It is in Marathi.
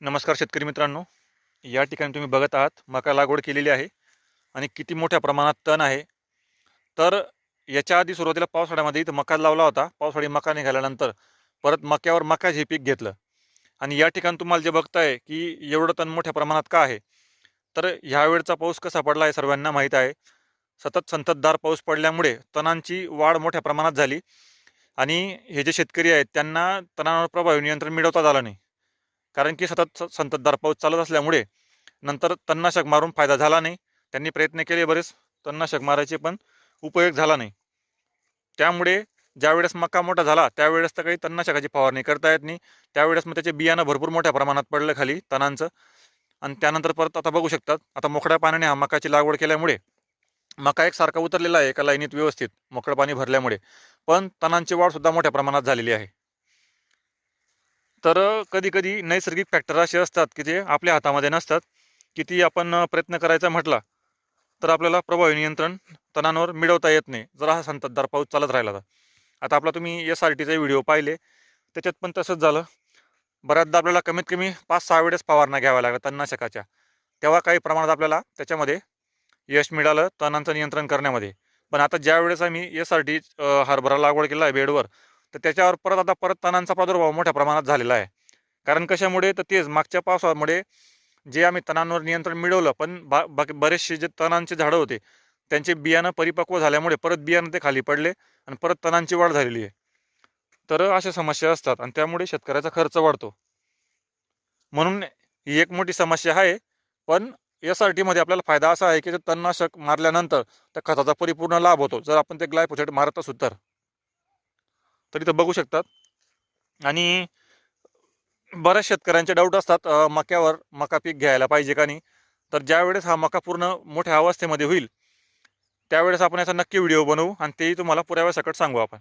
नमस्कार शेतकरी मित्रांनो. या ठिकाणी तुम्ही बघत आहात मका लागवड केलेली आहे आणि किती मोठ्या प्रमाणात तण आहे. तर याच्या आधी सुरुवातीला पावसाळ्यामध्ये इथं मका लावला होता. पावसाळी मका निघाल्यानंतर परत मक्यावर मका हे पीक घेतलं आणि या ठिकाणी तुम्हाला जे बघताय की एवढं तण मोठ्या प्रमाणात का आहे. तर ह्यावेळचा पाऊस कसा पडला आहे सर्वांना माहीत आहे. सतत संततधार पाऊस पडल्यामुळे तणांची वाढ मोठ्या प्रमाणात झाली आणि हे जे शेतकरी आहेत त्यांना तणांवर प्रभावी नियंत्रण मिळवता आलं नाही. कारण की सतत संततधार पाऊस चालत असल्यामुळे नंतर तणनाशक मारून फायदा झाला नाही. त्यांनी प्रयत्न केले बरेच तणनाशक मारायचे, पण उपयोग झाला नाही. त्यामुळे ज्यावेळेस मका मोठा झाला त्यावेळेस तर काही तणनाशकाची फवारणी करता येत नाही. त्यावेळेस मग त्याचे बियाणं भरपूर मोठ्या प्रमाणात पडलं खाली तणांचं. आणि त्यानंतर परत आता बघू शकतात, आता मोकळ्या पाण्याने हा मकाची लागवड केल्यामुळे मका एकसारखा उतरलेला आहे एका लाईनीत व्यवस्थित मोकळं पाणी भरल्यामुळे, पण तणांची वाढ सुद्धा मोठ्या प्रमाणात झालेली आहे. तर कधी कधी नैसर्गिक फॅक्टर असे असतात की जे आपल्या हातामध्ये नसतात. किती आपण प्रयत्न करायचा म्हटला तर आपल्याला प्रभावी नियंत्रण तणांवर मिळवता येत नाही, जर हा संततधार पाऊस चालत राहिला तर. आता आपला तुम्ही SRTचे व्हिडिओ पाहिले, त्याच्यात पण तसंच झालं. बऱ्याचदा आपल्याला कमीत कमी 5-6 वेळेस फवारण्या घ्याव्या लागल्या तणनाशकाच्या. तेव्हा काही प्रमाणात आपल्याला त्याच्यामध्ये यश मिळालं तणांचं नियंत्रण करण्यामध्ये. पण आता ज्या वेळेस आम्ही SRT हरभरा लागवड केला आहे बेडवर, तर त्याच्यावर परत तणांचा प्रादुर्भाव मोठ्या प्रमाणात झालेला आहे. कारण कशामुळे तर तेच मागच्या पावसामुळे जे आम्ही तणांवर नियंत्रण मिळवलं, पण बाकी बरेचसे जे तणांचे झाडं होते त्यांचे बियाणं परिपक्व झाल्यामुळे परत बियाणं ते खाली पडले आणि परत तणांची वाढ झालेली आहे. तर अशा समस्या असतात आणि त्यामुळे शेतकऱ्याचा खर्च वाढतो. म्हणून ही एक मोठी समस्या आहे. पण SRTमध्ये आपल्याला फायदा असा आहे की ते तणनाशक मारल्यानंतर त्या खताचा परिपूर्ण लाभ होतो, जर आपण ते ग्लायफोसेट मारत असू तर. तर इथं बघू शकतात. आणि बऱ्याच शेतकऱ्यांचे डाऊट असतात मक्यावर, मका पीक घ्यायला पाहिजे का नाही. तर ज्यावेळेस हा मका पूर्ण मोठ्या अवस्थेमध्ये होईल त्यावेळेस आपण याचा नक्की व्हिडिओ बनवू आणि तेही तुम्हाला पुराव्यासकट सांगू आपण.